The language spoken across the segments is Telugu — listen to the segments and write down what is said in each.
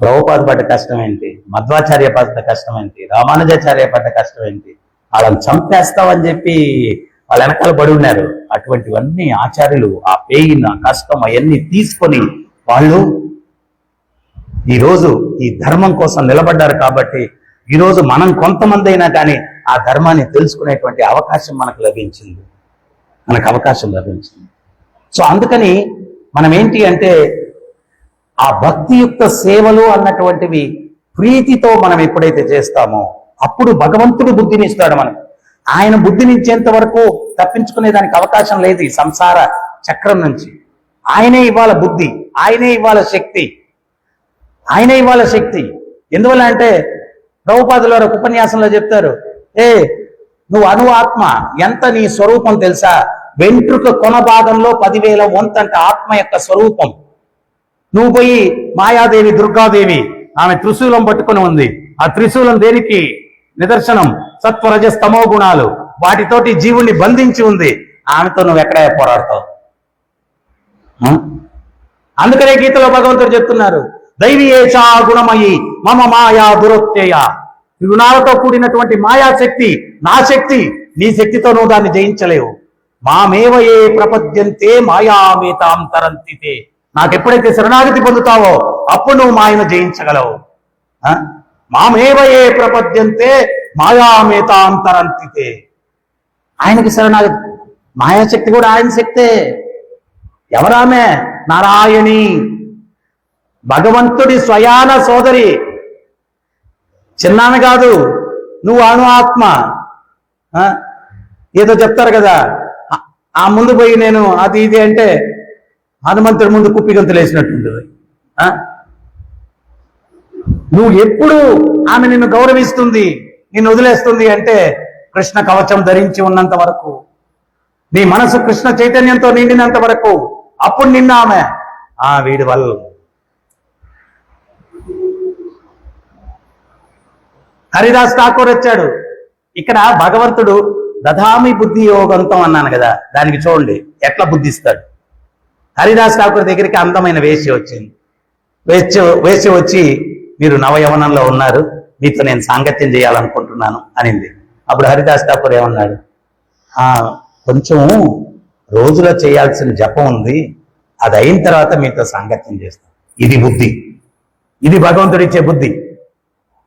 ప్రభుపాద పడ్డ కష్టం ఏంటి, మధ్వాచార్య పడ్డ కష్టం ఏంటి, రామానుజాచార్య పడ్డ కష్టం ఏంటి, వాళ్ళని చంపేస్తామని చెప్పి వాళ్ళ వెనకాల పడి ఉన్నారు. అటువంటివన్నీ ఆచార్యులు ఆ పెయిన్, ఆ కష్టం అవన్నీ తీసుకొని వాళ్ళు ఈరోజు ఈ ధర్మం కోసం నిలబడ్డారు. కాబట్టి ఈరోజు మనం కొంతమంది అయినా కానీ ఆ ధర్మాన్ని తెలుసుకునేటువంటి అవకాశం మనకు లభించింది. సో అందుకని మనం ఏంటి అంటే ఆ భక్తియుక్త సేవలు అన్నటువంటివి ప్రీతితో మనం ఎప్పుడైతే చేస్తామో అప్పుడు భగవంతుడు బుద్ధిని ఇస్తాడు మనకు. ఆయన బుద్ధినిచ్చేంత వరకు తప్పించుకునే దానికి అవకాశం లేదు ఈ సంసార చక్రం నుంచి. ఆయనే ఇవ్వాల బుద్ధి, ఆయనే ఇవ్వాల శక్తి. ఎందువల్ల అంటే ప్రభుపాదుల వారు ఉపన్యాసంలో చెప్తారు, నువ్వు అణు ఆత్మ, ఎంత నీ స్వరూపం తెలుసా? వెంట్రుక కొన భాగంలో 10,000 వంతంట ఆత్మ యొక్క స్వరూపం. నువ్వు పోయి మాయాదేవి, దుర్గాదేవి, ఆమె త్రిశూలం పట్టుకుని ఉంది. ఆ త్రిశూలం దేనికి నిదర్శనం? సత్వరజస్తమో గుణాలు, వాటితోటి జీవుణ్ణి బంధించి ఉంది. ఆమెతో నువ్వు ఎక్కడ పోరాడతావు? అందుకనే గీతలో భగవంతుడు చెప్తున్నారు, దైవీయేచా గుణమయి మమ మాయా దురత్యయ. గుణాలతో కూడినటువంటి మాయాశక్తి నా శక్తి, నీ శక్తితో నువ్వు దాన్ని జయించలేవు. మామేవ ఏ ప్రపద్యంతే మాయామేతాం తరంతితే. నాకెప్పుడైతే శరణాగతి పొందుతావో అప్పుడు నువ్వు మాయను జయించగలవు. మామేవ ఏ ప్రపద్యంతే మాయామేతాం తరంతితే. ఆయనకి శరణాగతి, మాయాశక్తి కూడా ఆయన శక్తే. ఎవరామె? నారాయణి, భగవంతుడి స్వయాన సోదరి, చిన్నామె కాదు. నువ్వు అణు ఆత్మ. ఏదో చెప్తారు కదా, ఆ ముందు పోయి నేను అది ఇది అంటే హనుమంతుడి ముందు కుప్పిగంతులు వేసినట్టుంటుంది. నువ్వు ఎప్పుడు ఆమె నిన్ను గౌరవిస్తుంది, నిన్ను వదిలేస్తుంది అంటే కృష్ణ కవచం ధరించి ఉన్నంత వరకు, నీ మనసు కృష్ణ చైతన్యంతో నిండినంత వరకు, అప్పుడు నిన్న ఆమె వీడి వల్ల. హరిదాస్ ఠాకూర్ వచ్చాడు. ఇక్కడ భగవంతుడు దధామి బుద్ధి యోగంతం అన్నాను కదా, దానికి చూడండి ఎట్లా బుద్ధిస్తాడు. హరిదాస్ ఠాకూర్ దగ్గరికి అందమైన వేశ్య వచ్చింది. వేశ్య వచ్చి, మీరు నవయవనంలో ఉన్నారు, మీతో నేను సాంగత్యం చేయాలనుకుంటున్నాను అనింది. అప్పుడు హరిదాస్ ఠాకూర్ ఏమన్నాడు? కొంచెం రోజులో చేయాల్సిన జపం ఉంది, అది అయిన తర్వాత మీతో సాంగత్యం చేస్తాను. ఇది బుద్ధి, ఇది భగవంతుడు ఇచ్చే బుద్ధి.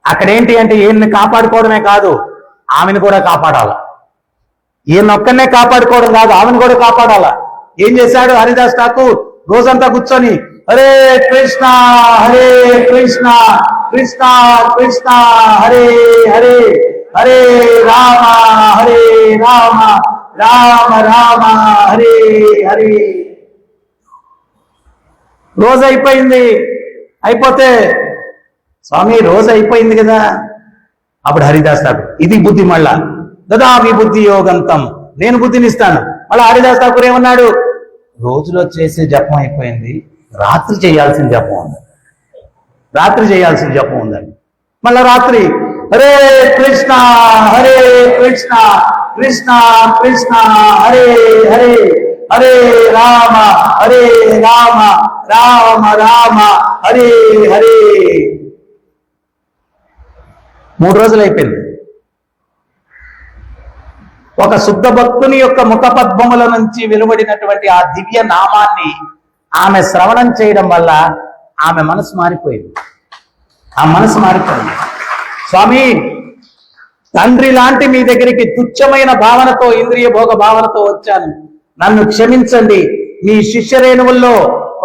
అక్కడేంటి అంటే ఈయన్ని కాపాడుకోవడమే కాదు, ఆమెను కూడా కాపాడాల. ఈయనొక్కనే కాపాడుకోవడం కాదు, ఆమెను కూడా కాపాడాల. ఏం చేశాడు హరిదాస్ ఠాకూర్? రోజంతా కూర్చొని హరే కృష్ణ హరే కృష్ణ కృష్ణ కృష్ణ హరే హరే హరే రామ హరే రామ రామ రామ హరే హరే. రోజు అయిపోయింది. అయిపోతే స్వామి రోజు అయిపోయింది కదా. అప్పుడు హరిదాస్ ఠాకూర్, ఇది బుద్ధి. మళ్ళా దదామి బుద్ధి యోగంతం, నేను బుద్ధినిస్తాను. మళ్ళీ హరిదాస్ ఠాకూర్ ఏమన్నాడు? రోజులో చేసే జపం అయిపోయింది, రాత్రి చేయాల్సిన జపం ఉందని. మళ్ళా రాత్రి హరే కృష్ణ కృష్ణ కృష్ణ హరే హరే హరే రామ రామ రామ హరే హరే. 3 రోజులు అయిపోయింది. ఒక శుద్ధ భక్తుని యొక్క ముఖపద్మముల నుంచి వెలువడినటువంటి ఆ దివ్య నామాన్ని ఆమె శ్రవణం చేయడం వల్ల ఆమె మనసు మారిపోయింది. స్వామి, తండ్రి లాంటి మీ దగ్గరికి తుచ్చమైన భావనతో, ఇంద్రియ భోగ భావనతో వచ్చాను, నన్ను క్షమించండి, మీ శిష్యరేణువుల్లో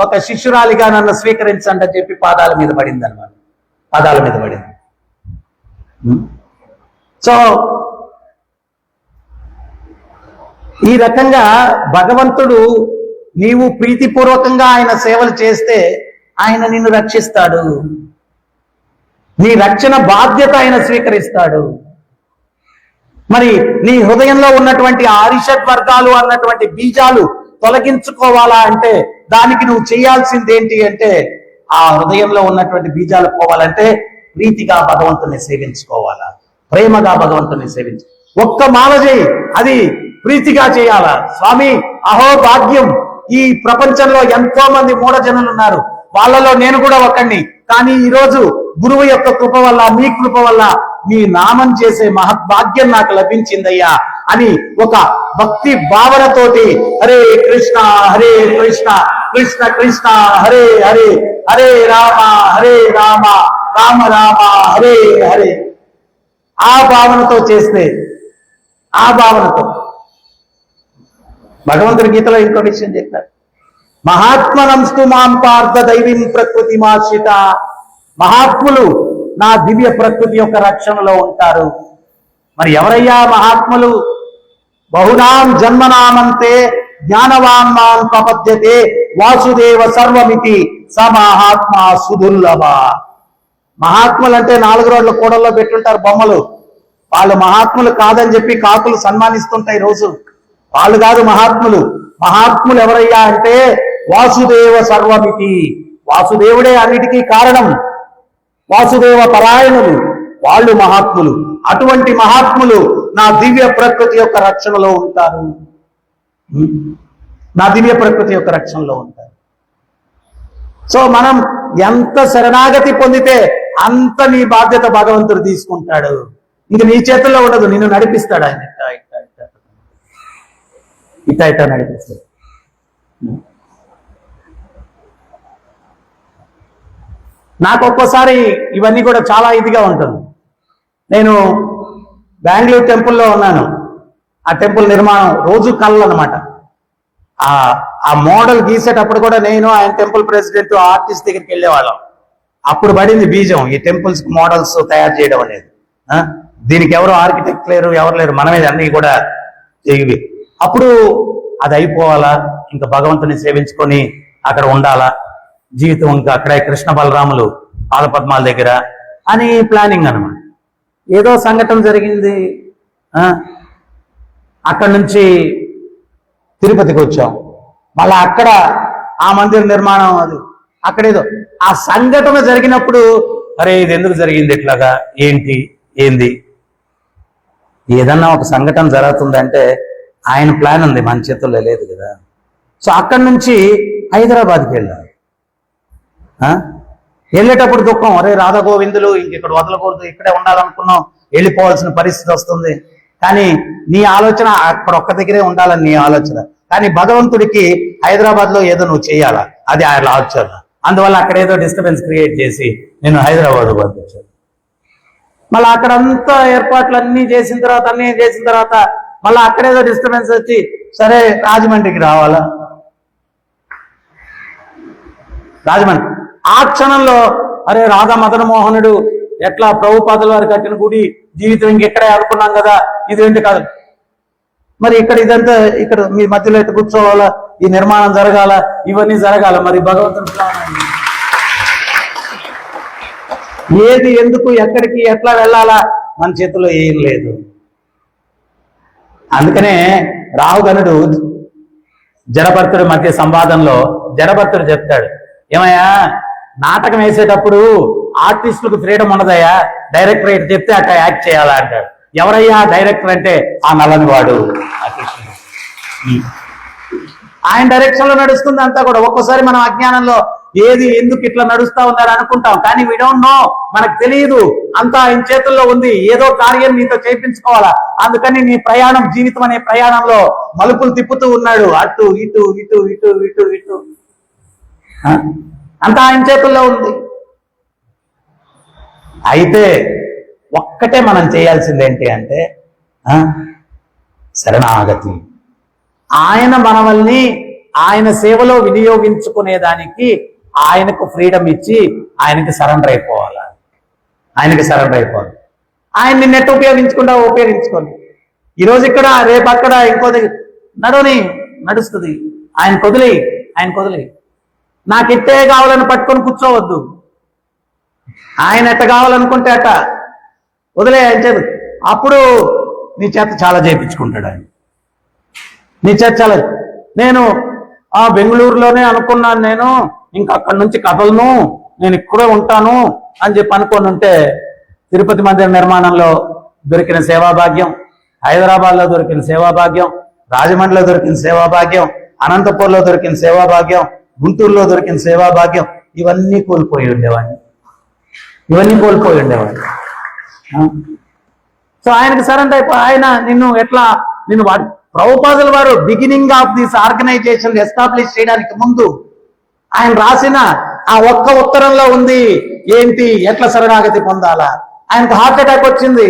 ఒక శిష్యురాలిగా నన్ను స్వీకరించండి అని చెప్పి పాదాల మీద పడింది. సో ఈ రకంగా భగవంతుడు, నీవు ప్రీతిపూర్వకంగా ఆయన సేవలు చేస్తే ఆయన నిన్ను రక్షిస్తాడు. నీ రక్షణ బాధ్యత ఆయన స్వీకరిస్తాడు. మరి నీ హృదయంలో ఉన్నటువంటి ఆరిషడ్ వర్గాలు అన్నటువంటి బీజాలు తొలగించుకోవాలా అంటే దానికి నువ్వు చేయాల్సింది ఏంటి అంటే, ఆ హృదయంలో ఉన్నటువంటి బీజాలు పోవాలంటే ప్రీతిగా భగవంతుని సేవించుకోవాలా, ప్రేమగా భగవంతుని సేవించు. ఒక్క మాల చేయి, అది ప్రీతిగా చేయాలా. స్వామి, అహో భాగ్యం, ఈ ప్రపంచంలో ఎంతో మంది మూఢజనులు ఉన్నారు, వాళ్ళలో నేను కూడా ఒకడిని. కానీ ఈరోజు గురువు యొక్క కృప వల్ల, మీ కృప వల్ల మీ నామం చేసే మహద్భాగ్యం నాకు లభించిందయ్యా అని ఒక భక్తి భావనతోటి హరే కృష్ణ కృష్ణ కృష్ణ హరే హరే, హరే రామ రామ రామ హరే హరే, ఆ భావనతో చేస్తే, ఆ భావనతో భగవంతుడి గీతలో ఇంకో విషయం చెప్పారు, మహాత్మనంస్తు మాం పార్థ దైవీం ప్రకృతి మాశ్రిత. మహాత్ములు నా దివ్య ప్రకృతి యొక్క రక్షణలో ఉంటారు. మరి ఎవరయ్యా మహాత్ములు? బహునాం జన్మనామంతే జ్ఞానవాన్ మాం ప్రపద్యతే వాసుదేవ సర్వమితి స మహాత్మా సుదుర్లభ. మహాత్ములు అంటే 4 రోడ్ల కూడల్లో పెట్టుంటారు బొమ్మలు. వాళ్ళు మహాత్ములు కాదని చెప్పి కాకులు సన్మానిస్తుంటాయి రోజు. వాళ్ళు కాదు మహాత్ములు. మహాత్ములు ఎవరయ్యా అంటే వాసుదేవ సర్వమితి, వాసుదేవుడే అన్నిటికీ కారణం, వాసుదేవ పరాయణులు, వాళ్ళు మహాత్ములు. అటువంటి మహాత్ములు నా దివ్య ప్రకృతి యొక్క రక్షణలో ఉంటారు, నా దివ్య ప్రకృతి యొక్క రక్షణలో ఉంటారు. సో మనం ఎంత శరణాగతి పొందితే అంత నీ బాధ్యత భగవంతుడు తీసుకుంటాడు. ఇంక నీ చేతుల్లో ఉండదు, నిన్ను నడిపిస్తాడు ఆయన. ఇట్లా నడిపిస్తాడు. నాకు ఒక్కోసారి ఇవన్నీ కూడా చాలా ఇదిగా ఉంటుంది. నేను బెంగళూరు టెంపుల్లో ఉన్నాను. ఆ టెంపుల్ నిర్మాణం రోజు కళ్ళు అనమాట. ఆ మోడల్ గీసేటప్పుడు కూడా నేను, ఆయన టెంపుల్ ప్రెసిడెంట్, ఆర్టిస్ట్ దగ్గరికి వెళ్ళేవాళ్ళం. అప్పుడు పడింది బీజం ఈ టెంపుల్స్ మోడల్స్ తయారు చేయడం అనేది. దీనికి ఎవరు ఆర్కిటెక్ట్ లేరు, ఎవరు లేరు, మనమే అన్ని కూడా ఇవి. అప్పుడు అది అయిపోవాలా, ఇంకా భగవంతుని సేవించుకొని అక్కడ ఉండాలా, జీవితం ఇంకా అక్కడే కృష్ణ బలరాములు పాదపద్మాల దగ్గర అని ప్లానింగ్ అనమాట. ఏదో సంఘటన జరిగింది, అక్కడి నుంచి తిరుపతికి వచ్చాం. మళ్ళా అక్కడ ఆ మందిర నిర్మాణం, అది అక్కడేదో ఆ సంఘటన జరిగినప్పుడు అరే ఇది ఎందుకు జరిగింది ఇట్లాగా, ఏంది ఏదన్నా ఒక సంఘటన జరుగుతుందంటే ఆయన ప్లాన్ ఉంది, మన చేతుల్లో లేదు కదా. సో అక్కడి నుంచి హైదరాబాద్కి వెళ్ళారు. వెళ్ళేటప్పుడు దుఃఖం, అరే రాధా గోవిందులు ఇంక ఇక్కడ వదలకూడదు, ఇక్కడే ఉండాలనుకున్నాం, వెళ్ళిపోవాల్సిన పరిస్థితి వస్తుంది. కానీ నీ ఆలోచన అక్కడ ఒక్క దగ్గరే ఉండాలని నీ ఆలోచన. కానీ భగవంతుడికి హైదరాబాద్ లో ఏదో నువ్వు చేయాలా, అది ఆయన ఆలోచన. అందువల్ల అక్కడ ఏదో డిస్టర్బెన్స్ క్రియేట్ చేసి నేను హైదరాబాద్ పంపించాను. మళ్ళీ అక్కడంతా ఏర్పాట్లన్నీ చేసిన తర్వాత మళ్ళీ అక్కడేదో డిస్టర్బెన్స్ వచ్చి సరే రాజమండ్రికి రావాలా. రాజమండ్రి ఆ క్షణంలో అరే రాధా మదన మోహనుడు ఎట్లా ప్రభుపాదుల వారు కట్టిన గుడి, జీవితం ఇంకెక్కడే అనుకున్నాం కదా, ఇదేంటి కాదు. మరి ఇదంతా ఇక్కడ మీ మధ్యలో ఎట్టు కూర్చోవాలా, ఈ నిర్మాణం జరగాల, ఇవన్నీ జరగాల. మరి భగవంతుని ప్లాన్ ఏది, ఎందుకు, ఎక్కడికి, ఎట్లా వెళ్ళాలా, మన చేతిలో ఏం లేదు. అందుకనే రాహుగణుడు జడభర్తుడి మధ్య సంవాదంలో జడభర్తుడు చెప్తాడు, ఏమయ్యా నాటకం వేసేటప్పుడు ఆర్టిస్టులకు ఫ్రీడమ్ ఉండదయ్యా, డైరెక్టర్ చెప్తే అట్లా యాక్ట్ చేయాలా అంటాడు. ఎవరయ్యా డైరెక్టర్ అంటే ఆ నల్లని వాడు ఆయన డైరెక్షన్ లో నడుస్తుంది అంతా కూడా. ఒక్కోసారి మనం అజ్ఞానంలో ఏది ఎందుకు ఇట్లా నడుస్తా ఉన్నారు అనుకుంటాం, కానీ వీ డోంట్ నో, మనకు తెలియదు. అంతా ఆయన చేతుల్లో ఉంది, ఏదో కార్యం నీతో చేయించుకోవాలా. అందుకని నీ ప్రయాణం, జీవితం అనే ప్రయాణంలో మలుపులు తిప్పుతూ ఉన్నాడు, అటు ఇటు ఇటు ఇటు ఇటు ఇటు, అంతా ఆయన చేతుల్లో ఉంది. అయితే ఒక్కటే మనం చేయాల్సింది ఏంటి అంటే శరణాగతి. ఆయన మనల్ని ఆయన సేవలో వినియోగించుకునేదానికి ఆయనకు ఫ్రీడమ్ ఇచ్చి ఆయనకి సరెండర్ అయిపోవాలి. ఆయన నిన్నెట్టు ఉపయోగించుకోండి. ఈరోజు ఇక్కడ, రేపు అక్కడ, ఇంకో దగ్గర నడుస్తుంది. ఆయన కొదిలి నాకు ఎట్టే కావాలని పట్టుకొని కూర్చోవద్దు. ఆయన ఎట్ట కావాలనుకుంటే అట్ట వదిలే ఆయన చేత. అప్పుడు నీ చేత చాలా చేయించుకుంటాడు ఆయన. నీ చేత చాలా. నేను బెంగళూరులోనే అనుకున్నాను, నేను ఇంకా అక్కడి నుంచి కదలను, నేను ఇక్కడే ఉంటాను అని చెప్పి అనుకొని ఉంటే తిరుపతి మందిర నిర్మాణంలో దొరికిన సేవాభాగ్యం, హైదరాబాద్లో దొరికిన సేవాభాగ్యం, రాజమండ్రిలో దొరికిన సేవాభాగ్యం, అనంతపూర్లో దొరికిన సేవాభాగ్యం, గుంటూరులో దొరికిన సేవాభాగ్యం, ఇవన్నీ కోల్పోయి ఉండేవాడిని. ఇవన్నీ కోల్పోయి ఉండేవాడు. సో ఆయనకి సరెండర్ అయిపోయి ఆయన నిన్ను ప్రభుపాదుల వారు beginning of this organization establish చేయడానికి ముందు ఆయన రాసిన ఆ ఒక్క ఉత్తరంలో ఉంది ఏంటి, ఎట్లా శరణాగతి పొందాలా. ఆయనకు హార్ట్ అటాక్ వచ్చింది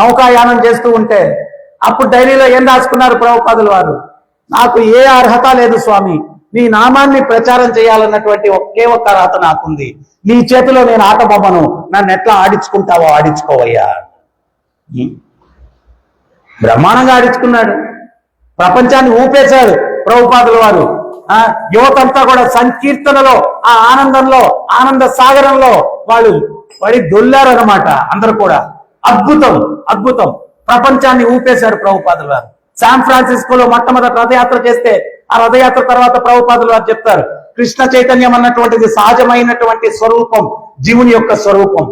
నౌకాయానం చేస్తూ ఉంటే. అప్పుడు డైరీలో ఏం రాసుకున్నారు ప్రభుపాదుల వారు, నాకు ఏ అర్హత లేదు స్వామి, నీ నామాన్ని ప్రచారం చేయాలన్నటువంటి ఒకే ఒక్క అర్హత నాకుంది, నీ చేతిలో నేను ఆట బొమ్మను, నన్ను ఎట్లా ఆడించుకుంటావో ఆడించుకోవయ్యా. బ్రహ్మాండంగా ఆడించుకున్నాడు, ప్రపంచాన్ని ఊపేశాడు ప్రభుపాదుల వారు. యువతంతా కూడా సంకీర్తనలో, ఆ ఆనందంలో, ఆనంద సాగరంలో వాళ్ళు పడి దొల్లారనమాట. అందరూ కూడా అద్భుతం ప్రపంచాన్ని ఊపేశారు ప్రభుపాదుల వారు. శాన్ ఫ్రాన్సిస్కోలో మొట్టమొదటి రథయాత్ర చేస్తే, ఆ రథయాత్ర తర్వాత ప్రభుపాదుల వారు చెప్తారు, కృష్ణ చైతన్యం అన్నటువంటిది సహజమైనటువంటి స్వరూపం, జీవుని యొక్క స్వరూపం.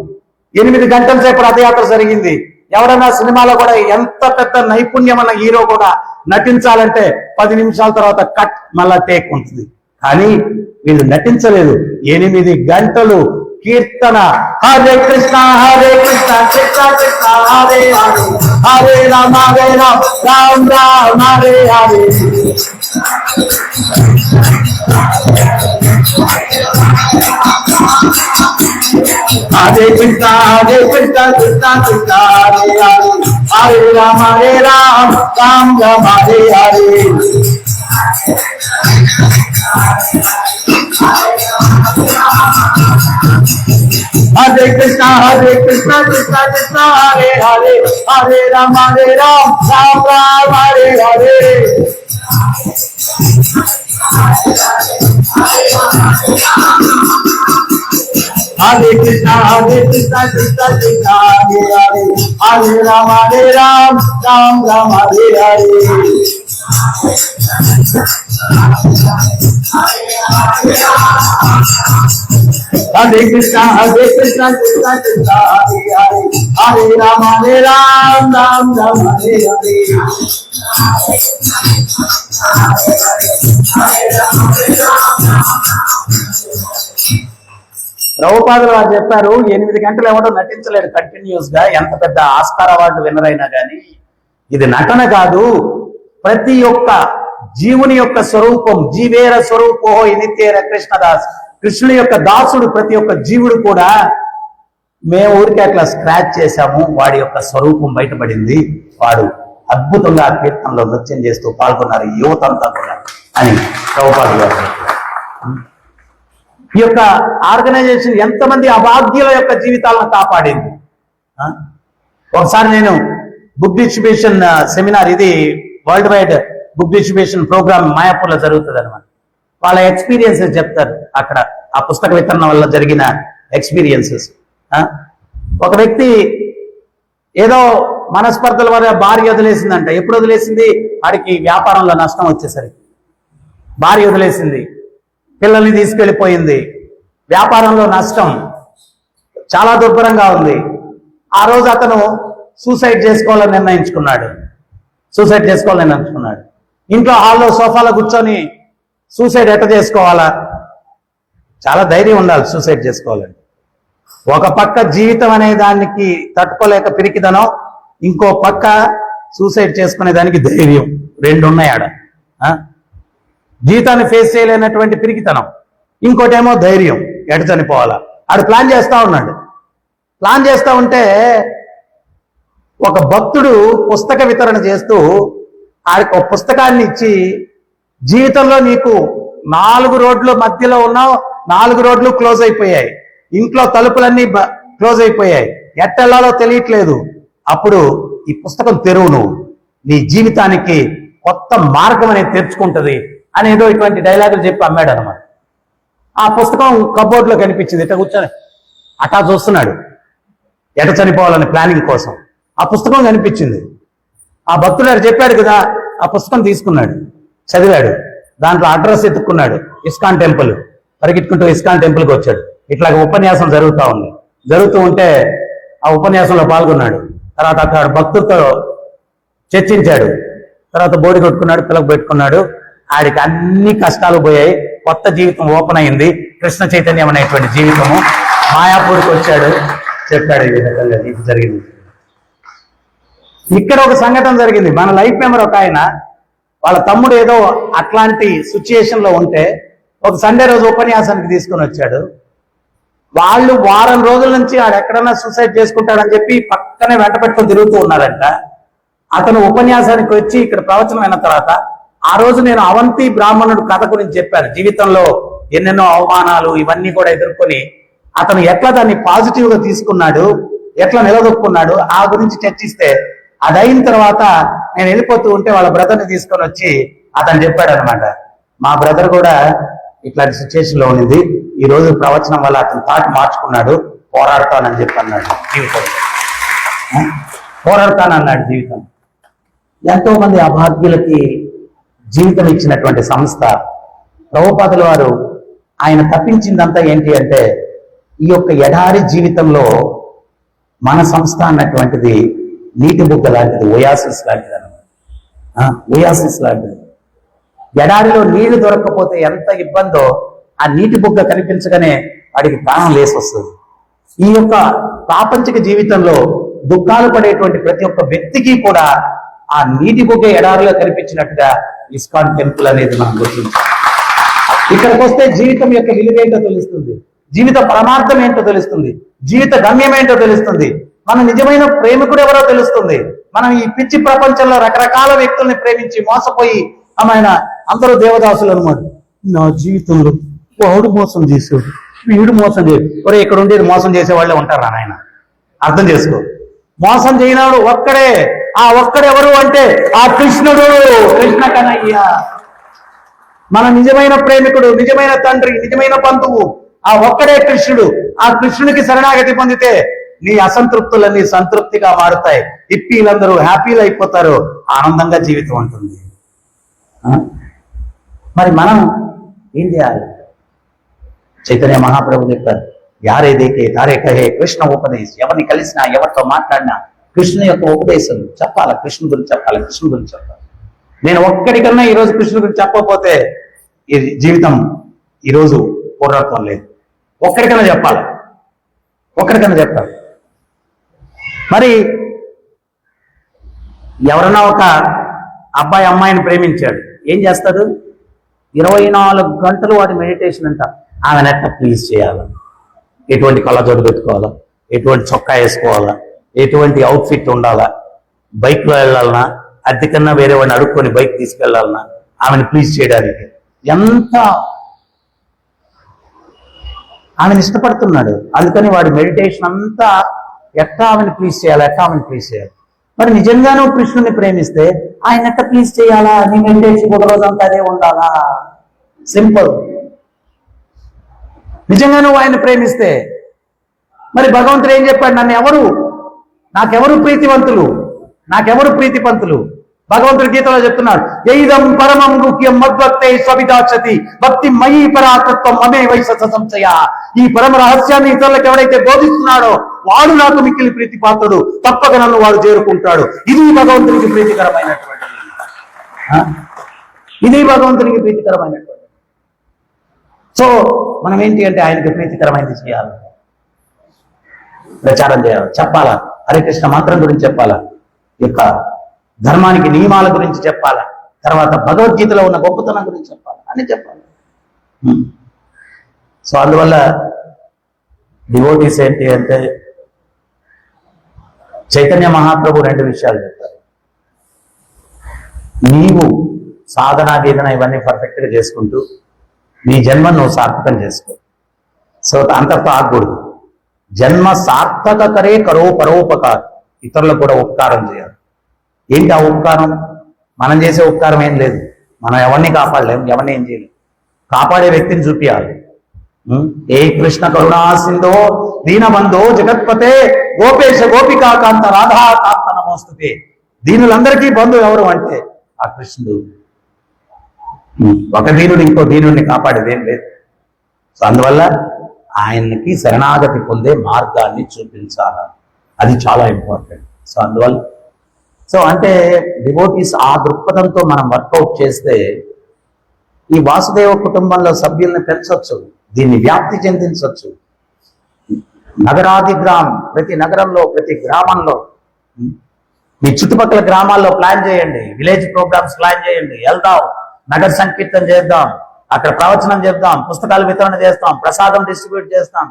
8 గంటల సేపు రథయాత్ర జరిగింది. ఎవరైనా సినిమాలో కూడా ఎంత పెద్ద నైపుణ్యం అన్న హీరో కూడా నటించాలంటే 10 నిమిషాల తర్వాత కట్, మళ్ళా టేక్ ఉంటుంది. కానీ వీళ్ళు నటించలేదు. 8 గంటలు కీర్తన, హరే కృష్ణ కృష్ణ కృష్ణ హరే హరే, హరే రామ రామ రామ హరే హరే. హరే కృష్ణ కృష్ణ కృష్ణ హరే హరే, హరే రామ రామ రామ హరే హరే. హరే కృష్ణ కృష్ణ కృష్ణ హరే హరే, హరే రామ రామ రామ హరే హరే. హరే కృష్ణ కృష్ణ కృష్ణ హరే హరే, హరే రామ రామ రామ హరే హరే. హరే కృష్ణ కృష్ణ కృష్ణ హరే హరే, హరే రామ రామ హరే హరే. ప్రభుపాదులు వారు చెప్పారు, 8 గంటలు ఎవడో నటించలేడు కంటిన్యూస్ గా, ఎంత పెద్ద ఆస్కార్ అవార్డు విన్నర్ అయినా కానీ. ఇది నటన కాదు, ప్రతి ఒక్క జీవుని యొక్క స్వరూపం. జీవేర స్వరూపో నిత్యేర కృష్ణదాస్, కృష్ణుని యొక్క దాసుడు ప్రతి ఒక్క జీవుడు కూడా. మేము ఊరికి అట్లా స్క్రాచ్ చేశాము, వాడి యొక్క స్వరూపం బయటపడింది, వాడు అద్భుతంగా కీర్తనలో నృత్యం చేస్తూ పాల్గొన్నారు యువతంతా కూడా అని ప్రభుపాదులు గారు. ఈ యొక్క ఆర్గనైజేషన్ ఎంతమంది అభాగ్యుల యొక్క జీవితాలను కాపాడింది. ఒకసారి నేను బుక్ డిస్ట్రిబ్యూషన్ సెమినార్, ఇది world wide book distribution program మాయాపూర్లో జరుగుతుంది అనమాట. వాళ్ళ ఎక్స్పీరియన్సెస్ చెప్తారు అక్కడ, ఆ పుస్తక వితరణ వల్ల జరిగిన ఎక్స్పీరియన్సెస్. ఒక వ్యక్తి ఏదో మనస్పర్ధల వల్ల భార్య వదిలేసిందంట. ఎప్పుడు వదిలేసింది? వాడికి వ్యాపారంలో నష్టం వచ్చేసరికి భార్య వదిలేసింది, పిల్లల్ని తీసుకెళ్ళిపోయింది, వ్యాపారంలో నష్టం, చాలా దుర్భరంగా ఉంది. ఆ రోజు అతను సూసైడ్ చేసుకోవాలని నిర్ణయించుకున్నాడు. ఇంట్లో హాల్లో సోఫాలో కూర్చొని సూసైడ్ ఎట్ట చేసుకోవాలా, చాలా ధైర్యం ఉండాలి సూసైడ్ చేసుకోవాలని. ఒక పక్క జీవితం అనే దానికి తట్టుకోలేక పిరికిదనం, ఇంకో పక్క సూసైడ్ చేసుకునే దానికి ధైర్యం, 2 ఉన్నాయి ఆడ. జీవితాన్ని ఫేస్ చేయలేనటువంటి పిరికితనం, ఇంకోటేమో ధైర్యం, ఎట చనిపోవాలా. ఆడు ప్లాన్ చేస్తా ఉంటే ఒక భక్తుడు పుస్తక వితరణ చేస్తూ ఆడికి ఒక పుస్తకాన్ని ఇచ్చి, జీవితంలో నీకు 4 రోడ్ల మధ్యలో ఉన్నావు, 4 రోడ్లు క్లోజ్ అయిపోయాయి, ఇంట్లో తలుపులన్నీ క్లోజ్ అయిపోయాయి, ఎట్టెళ్లాలో తెలియట్లేదు, అప్పుడు ఈ పుస్తకం తెరువు, నువ్వు నీ జీవితానికి కొత్త మార్గం అనేది తెరుచుకుంటది అని ఏదో ఇటువంటి డైలాగులు చెప్పి అమ్మాడు అనమాట. ఆ పుస్తకం కబోర్డ్లో కనిపించింది. ఇట్లా కూర్చొని అటా చూస్తున్నాడు ఎట చనిపోవాలని ప్లానింగ్ కోసం. ఆ పుస్తకం కనిపించింది. ఆ భక్తుడు చెప్పాడు కదా, ఆ పుస్తకం తీసుకున్నాడు, చదివాడు, దాంట్లో అడ్రస్ ఎత్తుక్కున్నాడు, ఇస్కాన్ టెంపుల్. పరిగెత్తుకుంటూ ఇస్కాన్ టెంపుల్కి వచ్చాడు. ఇట్లాగ ఉపన్యాసం జరుగుతూ ఉంటే ఆ ఉపన్యాసంలో పాల్గొన్నాడు. తర్వాత అక్కడ భక్తులతో చర్చించాడు. తర్వాత బోడి కొట్టుకున్నాడు, పిల్లలు పెట్టుకున్నాడు. ఆడికి అన్ని కష్టాలు పోయాయి, కొత్త జీవితం ఓపెన్ అయింది. కృష్ణ చైతన్యం అనేటువంటి జీవితము. మాయాపూర్కి వచ్చాడు, చెప్పాడు ఈ విధంగా ఇది జరిగింది. ఇక్కడ ఒక సంఘటన జరిగింది. మన లైఫ్ మెంబర్ ఒక ఆయన, వాళ్ళ తమ్ముడు ఏదో అట్లాంటి సిచ్యుయేషన్ లో ఉంటే ఒక సండే రోజు ఉపన్యాసానికి తీసుకొని వచ్చాడు. వాళ్ళు వారం రోజుల నుంచి ఆడు ఎక్కడన్నా సూసైడ్ చేసుకుంటాడని చెప్పి పక్కనే వెంట పెట్టుకొని తిరుగుతూ ఉన్నారంట. అతను ఉపన్యాసానికి వచ్చి ఇక్కడ ప్రవచనం అయిన తర్వాత ఆ రోజు నేను అవంతి బ్రాహ్మణుడు కథ గురించి చెప్పాను. జీవితంలో ఎన్నెన్నో అవమానాలు ఇవన్నీ కూడా ఎదుర్కొని అతను ఎట్లా దాన్ని పాజిటివ్ గా తీసుకున్నాడు, ఎట్లా నిలదొక్కున్నాడు ఆ గురించి చర్చిస్తే, అది అయిన తర్వాత నేను వెళ్ళిపోతూ ఉంటే వాళ్ళ బ్రదర్ని తీసుకొని వచ్చి అతను చెప్పాడు అనమాట, మా బ్రదర్ కూడా ఇట్లాంటి సిచ్యుయేషన్ లో ఉన్నది, ఈ రోజు ప్రవచనం వల్ల అతను థాట్ మార్చుకున్నాడు, పోరాడతానని చెప్పి అన్నాడు. జీవితంలో పోరాడతానన్నాడు. జీవితం ఎంతో మంది అభాగ్యులకి జీవితం ఇచ్చినటువంటి సంస్థ ప్రభుపాదుల వారు. ఆయన తప్పించిందంతా ఏంటి అంటే, ఈ యొక్క ఎడారి జీవితంలో మన సంస్థ అన్నటువంటిది నీటి బుగ్గ లాంటిది, ఓయాసిస్ లాంటిది అనమాట. ఓయాసిస్ లాంటిది. ఎడారిలో నీళ్లు దొరకకపోతే ఎంత ఇబ్బందో ఆ నీటి బుగ్గ కనిపించగానే వాడికి ప్రాణం లేసి వస్తుంది. ఈ యొక్క ప్రాపంచిక జీవితంలో దుఃఖాలు పడేటువంటి ప్రతి ఒక్క వ్యక్తికి కూడా ఆ నీటి బుగ్గ ఎడారిలో కనిపించినట్టుగా ఇస్కాన్ టెంపుల్ అనేది మనం గుర్తించాలి. ఇక్కడికి వస్తే జీవితం యొక్క విలువ ఏంటో తెలుస్తుంది, జీవిత పరమార్థం ఏంటో తెలుస్తుంది, జీవిత గమ్యం ఏంటో తెలుస్తుంది, మన నిజమైన ప్రేమికుడు ఎవరో తెలుస్తుంది. మనం ఈ పిచ్చి ప్రపంచంలో రకరకాల వ్యక్తుల్ని ప్రేమించి మోసపోయి ఆయన అందరూ దేవదాసులు అనమాట. నా జీవితంలో వాడు మోసం చేసేవాడు, వీడు మోసం చేయడు. ఒరే ఇక్కడ ఉండేది మోసం చేసే వాళ్ళే ఉంటారా నాయన, అర్థం చేసుకో. మోసం చేయనాడు ఒక్కడే. ఆ ఒక్కడెవరు అంటే ఆ కృష్ణుడు, కృష్ణ కనయ్య. మన నిజమైన ప్రేమికుడు, నిజమైన తండ్రి, నిజమైన బంధువు ఆ ఒక్కడే కృష్ణుడు. ఆ కృష్ణుడికి శరణాగతి పొందితే నీ అసంతృప్తులన్నీ సంతృప్తిగా మారుతాయి, హిప్పీలందరూ హ్యాపీలు అయిపోతారు, ఆనందంగా జీవితం ఉంటుంది. మరి మనం ఏం చేయాలి? చైతన్య మహాప్రభు చెప్పారు, యారే దేకే తారే కహే కృష్ణ ఉపదేశ్. ఎవరిని కలిసినా ఎవరితో మాట్లాడినా కృష్ణ యొక్క ఉపదేశం చెప్పాలి, కృష్ణ గురించి చెప్పాలి, కృష్ణ గురించి చెప్పాలి. నేను ఒక్కడికన్నా ఈరోజు కృష్ణ గురించి చెప్పకపోతే ఈ జీవితం ఈరోజు పూర్ణత్వం లేదు. ఒక్కడికన్నా చెప్పాలి, ఒక్కడికన్నా చెప్పాలి. మరి ఎవరన్నా ఒక అబ్బాయి అమ్మాయిని ప్రేమించాడు, ఏం చేస్తాడు? 24 గంటలు వాడి మెడిటేషన్ అంట. ఆమెను ఎట్లా ప్లీజ్ చేయాలా, ఎటువంటి కళ్ళజోడు పెట్టుకోవాలా, ఎటువంటి చొక్కా వేసుకోవాలా, ఎటువంటి అవుట్ఫిట్ ఉండాలా, బైక్లో వెళ్ళాలన్నా అద్దెకన్నా వేరే వాడిని అడుక్కొని బైక్ తీసుకెళ్లాలన్నా ఆమెను ప్లీజ్ చేయడానికి ఎంత ఆమెను ఇష్టపడుతున్నాడు. అందుకని వాడి మెడిటేషన్ అంతా ఎట్లా ఆమెను ప్లీజ్ చేయాలి, ఎట్లా ఆమెను ప్లీజ్ చేయాలి. మరి నిజంగానూ కృష్ణుని ప్రేమిస్తే ఆయన ఎట్లా ప్లీజ్ చేయాలా, నీ మెడిటేషన్ ఒక రోజంతా అదే ఉండాలా? సింపుల్. నిజంగా నువ్వు ఆయన ప్రేమిస్తే మరి భగవంతుడు ఏం చెప్పాడు? నాకెవరు ప్రీతివంతులు, నాకెవరు ప్రీతిపంతులు? భగవంతుడు గీతలో చెప్తున్నాడు, ఎయిదం పరమం గుహ్యం మద్భక్తే స్వవిదాచతి భక్తి మయీ పరాతత్వం మమే వైస సంశయ. ఈ పరమ రహస్యాన్ని ఇతరులకు ఎవరైతే బోధిస్తున్నాడో వాడు నాకు మిక్కిలి ప్రీతిపాత్రుడు, తప్పక నన్ను వాడు చేరుకుంటాడు. ఇది భగవంతునికి ప్రీతికరమైనటువంటి, ఇది భగవంతునికి ప్రీతికరమైనటువంటి. సో మనం ఏంటి అంటే ఆయనకి ప్రీతికరమైనది చేయాలి, ప్రచారం చేయాలి, చెప్పాలా, హరే కృష్ణ మంత్రం గురించి చెప్పాలా, యొక్క ధర్మానికి నియమాల గురించి చెప్పాలా, తర్వాత భగవద్గీతలో ఉన్న గొప్పతనం గురించి చెప్పాలి, అని చెప్పాలి. సో అందువల్ల డివోటీస్ ఏంటి అంటే చైతన్య మహాప్రభు 2 విషయాలు చెప్తారు. నీవు సాధన గీదన ఇవన్నీ పర్ఫెక్ట్ గా చేసుకుంటూ నీ జన్మ నువ్వు సార్థకం చేసుకో. సో అంతటితో ఆగకూడదు. జన్మ సార్థక కరే కరో పరోపకారం, ఇతరులకు కూడా ఉపకారం చేయాలి. ఏంటి ఆ ఉపకారం? మనం చేసే ఉపకారం ఏం లేదు, మనం ఎవరిని కాపాడలేము, ఎవరిని ఏం చేయలేము. కాపాడే వ్యక్తిని చూపించాలి. ఏ కృష్ణ కరుణా సింధో దీనబంధో జగత్పతే గోపేశ గోపికా కాంత రాధా కాంత నమోస్తుతే. దీనులందరికీ బంధువు ఎవరు అంటే ఆ కృష్ణుడు. ఒక దీనుడు ఇంకో దీనుడిని కాపాడేదేం లేదు. సో అందువల్ల ఆయనకి శరణాగతి పొందే మార్గాన్ని చూపించాలి, అది చాలా ఇంపార్టెంట్. సో అందువల్ల అంటే డివోటీస్ ఆ దృక్పథంతో మనం వర్కౌట్ చేస్తే ఈ వాసుదేవ కుటుంబంలో సభ్యుల్ని పెంచవచ్చు, దీన్ని వ్యాప్తి చెందించవచ్చు. నగరాది గ్రామం, ప్రతి నగరంలో, ప్రతి గ్రామంలో, మీ చుట్టుపక్కల గ్రామాల్లో ప్లాన్ చేయండి, విలేజ్ ప్రోగ్రామ్స్ ప్లాన్ చేయండి, వెళ్దాం, నగర సంకీర్తన చేద్దాం, అక్కడ ప్రవచనం చేద్దాం, పుస్తకాలు వితరణ చేస్తాం, ప్రసాదం డిస్ట్రిబ్యూట్ చేస్తాం,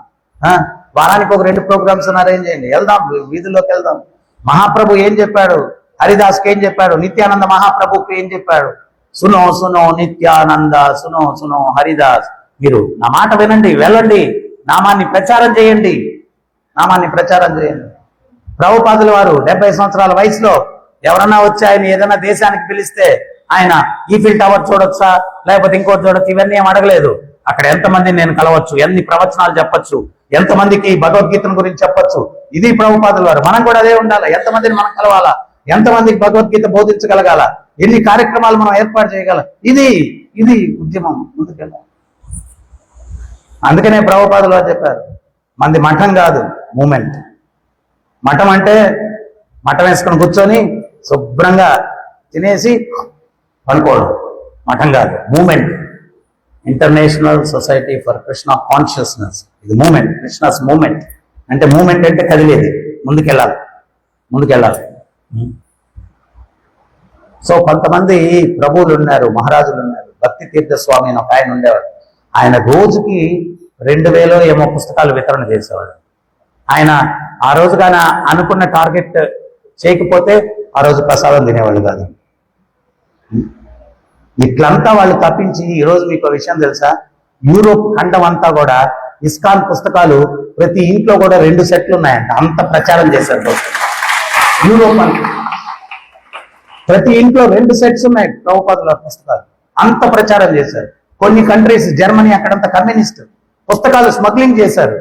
వారానికి ఒక 2 ప్రోగ్రామ్స్ అరేంజ్ చేయండి, వెళ్దాం, వీధుల్లోకి వెళ్దాం. మహాప్రభు ఏం చెప్పాడు, హరిదాస్కి ఏం చెప్పాడు, నిత్యానంద మహాప్రభుకి ఏం చెప్పాడు, సునో సునో నిత్యానంద, సునో సునో హరిదాస్. మీరు నా మాట వినండి, వెళ్ళండి, నామాన్ని ప్రచారం చేయండి, నామాన్ని ప్రచారం చేయండి. ప్రభుపాదుల వారు 70 సంవత్సరాల వయసులో ఎవరన్నా వచ్చి ఆయన ఏదైనా దేశానికి పిలిస్తే ఆయన ఈఫిల్ టవర్ చూడొచ్చా, లేకపోతే ఇంకోటి చూడొచ్చు, ఇవన్నీ ఏం అడగలేదు. అక్కడ ఎంతమందిని నేను కలవచ్చు, ఎన్ని ప్రవచనాలు చెప్పొచ్చు, ఎంతమందికి భగవద్గీతను గురించి చెప్పొచ్చు, ఇది ప్రభుపాదుల వారు. మనం కూడా అదే ఉండాలి. ఎంతమందిని మనం కలవాలా, ఎంతమందికి భగవద్గీత బోధించగలగాల, ఎన్ని కార్యక్రమాలు మనం ఏర్పాటు చేయగలం, ఇది ఉద్యమం ముందుకెళ్ళాలి. అందుకనే ప్రభుపాదుల వారు చెప్పారు, మంది మఠం కాదు, మూమెంట్. మఠం అంటే మఠం వేసుకొని కూర్చొని శుభ్రంగా తినేసి పడుకోవడం, మఠం కాదు, movement. International society for Krishna consciousness, ఇది మూమెంట్, కృష్ణస్ మూమెంట్. అంటే మూమెంట్ అంటే కదిలేది, ముందుకెళ్ళాలి. సో కొంతమంది ప్రభువులు ఉన్నారు, మహారాజులు ఉన్నారు. భక్తి తీర్థస్వామి అని ఒక ఆయన ఉండేవాడు. ఆయన రోజుకి 2000 ఏమో పుస్తకాలు వితరణ చేసేవాడు. ఆయన ఆ రోజు కానీ అనుకున్న టార్గెట్ చేయకపోతే ఆ రోజు ప్రసాదం తినేవాళ్ళు కాదు. ఇట్లంతా వాళ్ళు తప్పించి, ఈరోజు మీకు విషయం తెలుసా, యూరోప్ ఖండం అంతా కూడా ఇస్కాన్ పుస్తకాలు ప్రతి ఇంట్లో కూడా 2 సెట్లు ఉన్నాయంట. అంత ప్రచారం చేశారు యూరోప్ అంతా. ప్రతి ఇంట్లో 2 సెట్స్ ఉన్నాయి ప్రభుపాదుల పుస్తకాలు, అంత ప్రచారం చేశారు. కొన్ని కంట్రీస్, జర్మనీ అక్కడంతా కమ్యూనిస్ట్, పుస్తకాలు స్మగ్లింగ్ చేశారు,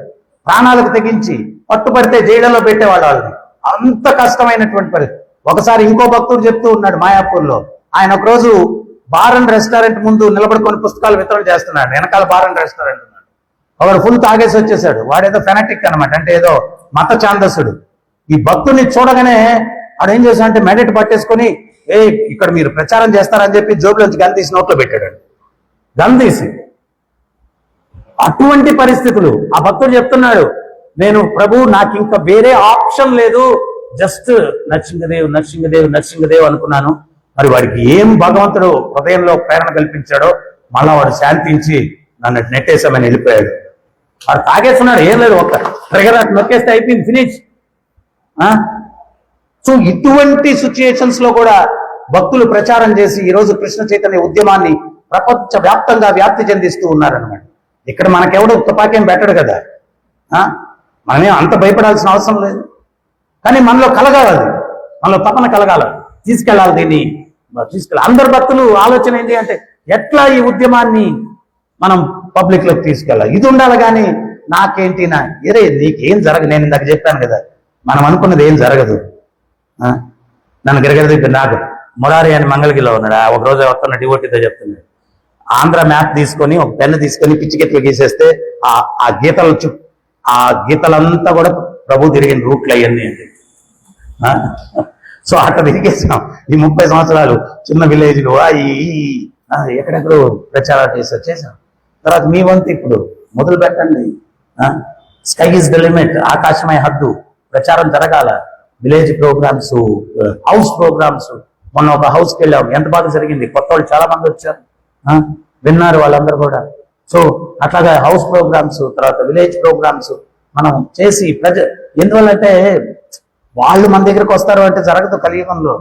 ప్రాణాలకు తెగించి పట్టుబడితే జైళ్లలో పెట్టేవాళ్ళు వాళ్ళని. అంత కష్టమైనటువంటి పరిస్థితి. ఒకసారి ఇంకో భక్తుడు చెప్తూ ఉన్నాడు మాయాపూర్లో, ఆయన ఒకరోజు బార్ అండ్ రెస్టారెంట్ ముందు నిలబడుకొని పుస్తకాలు వితరణ చేస్తున్నాడు. వెనకాల బార్ అండ్ రెస్టారెంట్ ఉన్నాడు. ఒకడు ఫుల్ తాగేసి వచ్చేసాడు. వాడేదో ఫెనాటిక్ అనమాట, అంటే ఏదో మత ఛాందసుడు. ఈ భక్తుడిని చూడగానే ఆడేం చేశాడంటే మెడెట్ పట్టేసుకొని, ఇక్కడ మీరు ప్రచారం చేస్తారని చెప్పి జోబులోంచి గన్ తీసి నోట్లో పెట్టాడు. గన్ తీసి. అటువంటి పరిస్థితులు. ఆ భక్తుడు చెప్తున్నాడు, నేను ప్రభు నాకు ఇంకా వేరే ఆప్షన్ లేదు, జస్ట్ నరసింహదేవ్ నరసింహదేవ్ నరసింహదేవ్ అనుకున్నాను. మరి వాడికి ఏం భగవంతుడు హృదయంలో ప్రేరణ కల్పించాడో మళ్ళా వాడు శాంతించి నన్ను నెట్టేసామని వెళ్ళిపోయాడు. వాడు తాగేస్తున్నాడు, ఏం లేదు, ఒక్క ట్రిగర్ నొక్కేస్తే అయిపోయింది, ఫినిష్. సో ఇటువంటి సిచ్యుయేషన్స్ లో కూడా భక్తులు ప్రచారం చేసి ఈరోజు కృష్ణ చైతన్య ఉద్యమాన్ని ప్రపంచ వ్యాప్తంగా వ్యాప్తి చెందిస్తూ ఉన్నారనమాట. ఇక్కడ మనకెవడో తుపాకేం పెట్టడు కదా, మనమే అంత భయపడాల్సిన అవసరం లేదు. కానీ మనలో కలగాలి, అది మనలో తపన కలగాలి, తీసుకెళ్ళాలి, దీన్ని తీసుకెళ్ళాలి. అందరు భక్తులు ఆలోచన ఏంటి అంటే ఎట్లా ఈ ఉద్యమాన్ని మనం పబ్లిక్ లోకి తీసుకెళ్ళాలి, ఇది ఉండాలి. కానీ నాకేంటి, నీకేం జరగదు. నేను ఇందాక చెప్పాను కదా, మనం అనుకున్నది ఏం జరగదు. నన్ను గిరగిర నాకు మురారి అని మంగళగిరిలో ఉన్నాడు. ఒకరోజు వస్తున్న డివోటీతో చెప్తున్నాడు, ఆంధ్ర మ్యాప్ తీసుకొని ఒక పెన్ను తీసుకొని పిచ్చికెట్లు గీసేస్తే ఆ గీతలంతా కూడా ప్రభు తిరిగిన రూట్లు అయ్యండి అండి. సో అట్లా తిరిగేసాం ఈ 30 సంవత్సరాలు. చిన్న విలేజ్లు ఎక్కడెక్కడో ప్రచారాలు చేసాం. తర్వాత మీ వంతు ఇప్పుడు మొదలు పెట్టండి. స్కై ఇస్ ద లిమిట్, ఆకాశమై హద్దు. ప్రచారం జరగాల. Village programmes, house programmes. మొన్న ఒక హౌస్కి వెళ్ళాం, ఎంత బాగా జరిగింది. కొత్త వాళ్ళు చాలా మంది వచ్చారు, విన్నారు వాళ్ళందరూ కూడా. సో అట్లాగా హౌస్ ప్రోగ్రామ్స్, తర్వాత విలేజ్ ప్రోగ్రామ్స్ మనం చేసి ఎందువల్లంటే వాళ్ళు మన దగ్గరకు వస్తారు అంటే జరగదు కలియుగంలో.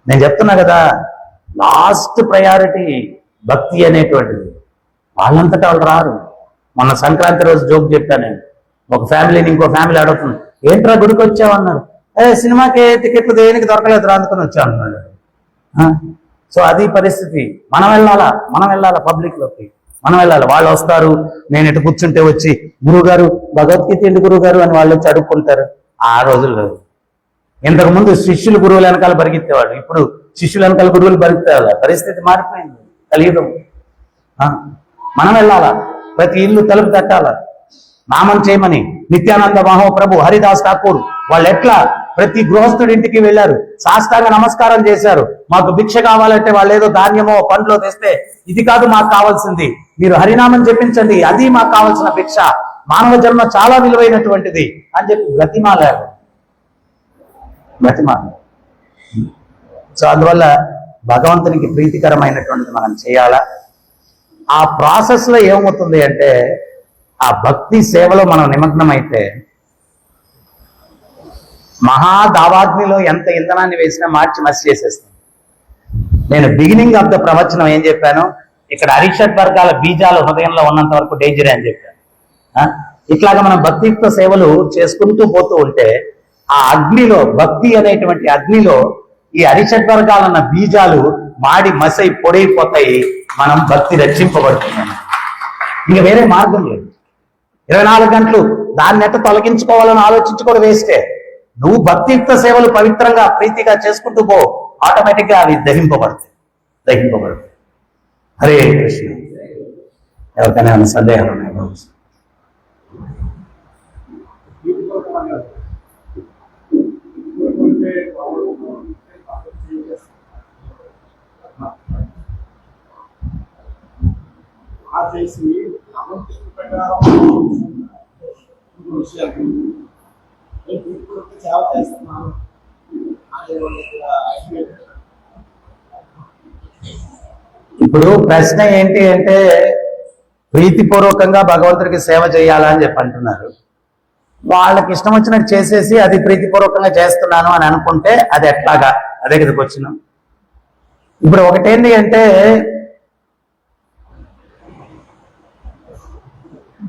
నేను చెప్తున్నా కదా, లాస్ట్ ప్రయారిటీ భక్తి అనేటువంటిది. వాళ్ళంతటా వాళ్ళు రారు. మొన్న సంక్రాంతి రోజు జోక్ చెప్పాను నేను. ఒక ఫ్యామిలీని ఇంకో ఫ్యామిలీ అడుగుతుంది, ఏంట్రా గుడికి వచ్చావన్నారు. సినిమాకి టికెట్లు దేనికి దొరకలేదు రా అందుకొని వచ్చామన్నాడు. సో అది పరిస్థితి. మనం వెళ్ళాలా పబ్లిక్ లోకి, మనం వెళ్ళాలి. వాళ్ళు వస్తారు, నేను ఇటు కూర్చుంటే వచ్చి గురువుగారు భగవద్గీత ఏంటి గురువుగారు అని వాళ్ళు వచ్చి అడుక్కుంటారు. ఆ రోజుల్లో ఇంతకు ముందు శిష్యులు గురువుల వెనకాల పరిగెత్తేవాడు, ఇప్పుడు శిష్యుల వెనకాల గురువులు పరిగెత్తేవాళ్ళ. పరిస్థితి మారిపోయింది కలియుగం. మనం వెళ్ళాలా, ప్రతి ఇల్లు తలుపు తట్టాలా, నామం చేయమని. నిత్యానంద మహాప్రభు, హరిదాస్ ఠాకూర్ వాళ్ళు ఎట్లా ప్రతి గృహస్థుడి ఇంటికి వెళ్ళారు, సాష్టాంగ నమస్కారం చేశారు. మాకు భిక్ష కావాలంటే వాళ్ళు ఏదో ధాన్యమో పండ్లో తెస్తే, ఇది కాదు మాకు కావాల్సింది, మీరు హరినామం చెప్పించండి, అది మాకు కావాల్సిన భిక్ష, మానవ జన్మ చాలా విలువైనటువంటిది అని చెప్పి బ్రతిమాలారు. సో అందువల్ల భగవంతునికి ప్రీతికరమైనటువంటిది మనం చేయాలా. ఆ ప్రాసెస్ లో ఏమవుతుంది అంటే, ఆ భక్తి సేవలో మనం నిమగ్నమైతే మహాదావాగ్నిలో ఎంత ఇంధనాన్ని వేసినా మార్చి మసి చేసేస్తుంది. నేను బిగినింగ్ ఆఫ్ ద ప్రవచనం ఏం చెప్పాను, ఇక్కడ అరిషడ్ వర్గాల బీజాలు హృదయంలో ఉన్నంత వరకు డేంజరే అని చెప్పాను. ఇట్లాగా మనం భక్తియుక్త సేవలు చేసుకుంటూ పోతూ ఉంటే ఆ అగ్నిలో, భక్తి అనేటువంటి అగ్నిలో ఈ అరిషడ్ వర్గాలన్న బీజాలు మాడి మసై పొడైపోతాయి. మనం భక్తి రక్షింపబడుతున్నాం. ఇంకా వేరే మార్గం లేదు. 24 గంటలు దాన్ని ఎట్ట తొలగించుకోవాలని ఆలోచించుకోవడం వేస్తే, నువ్వు భక్తియుక్త సేవలు పవిత్రంగా ప్రీతిగా చేసుకుంటూ పో, ఆటోమేటిక్ గా అవి దహింపబడతాయి. హరే కృష్ణ. ఎవరికైనా ఏమైనా సందేహాలు ఉన్నాయి? ఇప్పుడు ప్రశ్న ఏంటి అంటే, ప్రీతిపూర్వకంగా భగవంతుడికి సేవ చేయాలని చెప్పి అంటున్నారు. వాళ్ళకి ఇష్టం వచ్చినట్టు చేసేసి అది ప్రీతిపూర్వకంగా చేస్తున్నాను అని అనుకుంటే అది ఎట్లాగా? అదే కదా వచ్చినాం. ఇప్పుడు ఒకటేంటి అంటే,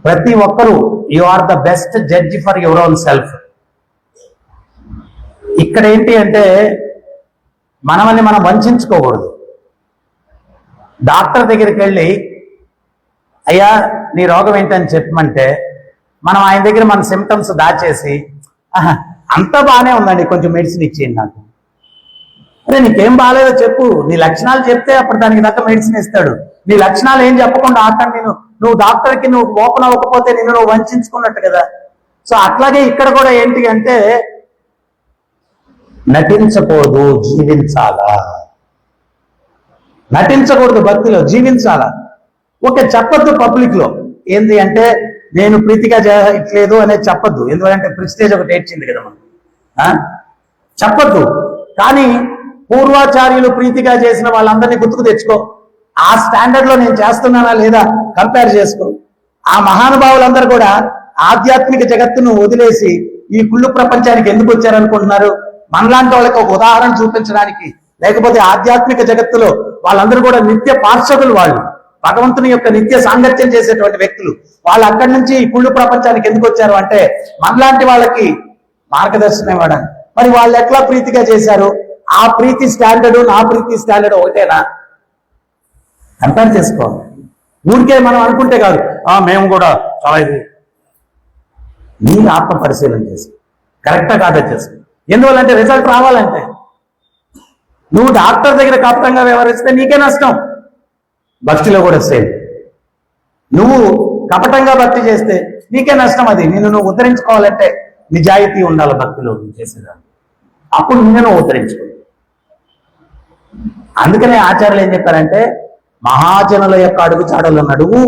ప్రతి ఒక్కరూ you are the best judge for your own self. ఇక్కడ ఏంటి అంటే, మనల్ని మనం వంచుకోకూడదు. డాక్టర్ దగ్గరికి వెళ్ళి అయ్యా నీ రోగం ఏంటని చెప్పమంటే, మనం ఆయన దగ్గర మన సిమ్టమ్స్ దాచేసి అంతా బాగానే ఉందండి, కొంచెం మెడిసిన్ ఇచ్చేయండి నాకు. అరే నీకేం బాగాలేదో చెప్పు, నీ లక్షణాలు చెప్తే అప్పుడు దానికి తగ్గ మెడిసిన్ ఇస్తాడు. నీ లక్షణాలు ఏం చెప్పకుండా అక్కడ నువ్వు డాక్టర్కి నువ్వు ఓపెన్ అవ్వకపోతే నిన్ను నువ్వు వంచుకున్నట్టు కదా. సో అట్లాగే ఇక్కడ కూడా ఏంటి అంటే, నటించకూడదు, జీవించాలా. నటించకూడదు, భక్తిలో జీవించాలా. ఓకే, చెప్పొద్దు పబ్లిక్ లో ఏంది అంటే నేను ప్రీతిగా చేయట్లేదు అనేది చెప్పొద్దు. ఎందుకంటే ప్రిస్టేజ్ ఒకటి ఏడ్చింది కదా మనం, చెప్పొద్దు. కానీ పూర్వాచార్యులు ప్రీతిగా చేసిన వాళ్ళందరినీ గుర్తుకు తెచ్చుకో. ఆ స్టాండర్డ్ లో నేను చేస్తున్నానా లేదా కంపేర్ చేసుకో. ఆ మహానుభావులందరూ కూడా ఆధ్యాత్మిక జగత్తును వదిలేసి ఈ కుళ్ళు ప్రపంచానికి ఎందుకు వచ్చారనుకుంటున్నారు? మనలాంటి వాళ్ళకి ఒక ఉదాహరణ చూపించడానికి. లేకపోతే ఆధ్యాత్మిక జగత్తులో వాళ్ళందరూ కూడా నిత్య పార్షదులు, వాళ్ళు భగవంతుని యొక్క నిత్య సాంగత్యం చేసేటువంటి వ్యక్తులు. వాళ్ళు అక్కడి నుంచి ఈ కుళ్ళు ప్రపంచానికి ఎందుకు వచ్చారు అంటే మనలాంటి వాళ్ళకి మార్గదర్శనం ఇవ్వడానికి. మరి వాళ్ళు ఎట్లా ప్రీతిగా చేశారు? ఆ ప్రీతి స్టాండర్డ్ నా ప్రీతి స్టాండర్డ్ ఒకటేనా? కంపేర్ చేసుకోవాలి. ఊరికే మనం అనుకుంటే కాదు, మేము కూడా చాలా ఇది. నీ ఆత్మ పరిశీలన చేసి కరెక్టా కాదా చేసుకో. ఎందువల్లంటే రిజల్ట్ రావాలంటే నువ్వు డాక్టర్ దగ్గర కపటంగా వ్యవహరిస్తే నీకే నష్టం. భక్తిలో కూడా సేమ్. నువ్వు కపటంగా భక్తి చేస్తే నీకే నష్టం. అది నిన్ను నువ్వు ఉద్ధరించుకోవాలంటే నిజాయితీ ఉండాలి భక్తిలో చేసేదాన్ని. అప్పుడు నిన్ను నువ్వు ఉద్ధరించుకో. అందుకనే ఆచార్యులు ఏం చెప్పారంటే, మహాజనుల యొక్క అడుగు చాడలు నడువు,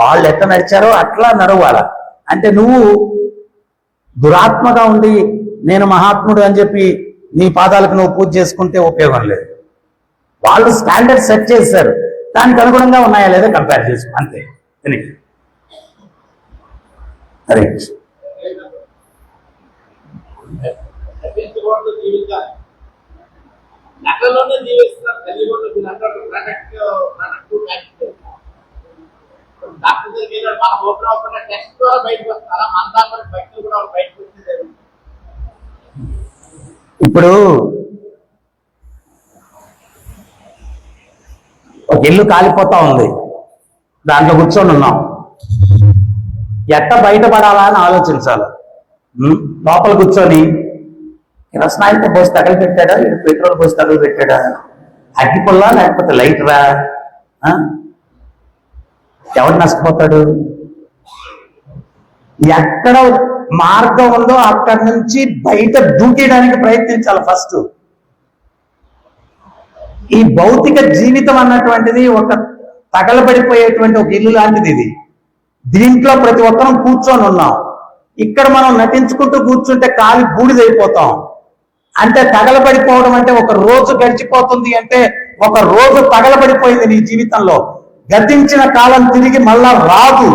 వాళ్ళు ఎట్లా నడిచారో అట్లా నడవాల. అంటే నువ్వు దురాత్మగా ఉండి నేను మహాత్ముడు అని చెప్పి నీ పాదాలకు నువ్వు పూజ చేసుకుంటే ఉపయోగం లేదు. వాళ్ళు స్టాండర్డ్ సెట్ చేశారు, దానికి అనుగుణంగా ఉన్నాయా లేదా కంపేర్ చేసుకో, అంతే. హరే నకలోనే జీవిస్తారు. కలియుగంలో డాక్టర్ దగ్గర మన ఓపెన్ అవ్వకుండా టెస్ట్ ద్వారా బయటకు వస్తారా? మన దాకా బయటకు కూడా బయటకు వచ్చేది. ఇప్పుడు ఒక ఇల్లు కాలిపోతా ఉంది, దాంట్లో కూర్చొని ఉన్నాం. ఎట్ట బయటపడాలా అని ఆలోచించాలి. లోపల కూర్చొని రసనాయితో పోసి తగలు పెట్టాడా, పెట్రోల్ పోసి తగలు పెట్టాడా, అగ్గిపుల్లా లేకపోతే లైటరా? ఎవరు నష్టపోతాడు? ఎక్కడ మార్గం ఉందో అక్కడి నుంచి బయట దూకేయడానికి ప్రయత్నించాలి ఫస్ట్. ఈ భౌతిక జీవితం అన్నటువంటిది ఒక తగలబడిపోయేటువంటి ఒక ఇల్లు లాంటిది. ఇది దీంట్లో ప్రతి ఒక్కరం కూర్చొని ఉన్నాం. ఇక్కడ మనం నటించుకుంటూ కూర్చుంటే కాలి బూడిదైపోతాం. అంటే తగలబడిపోవడం అంటే ఒక రోజు గడిచిపోతుంది అంటే ఒక రోజు తగలబడిపోయింది నీ జీవితంలో. గతించిన కాలం తిరిగి మళ్ళా రాదు,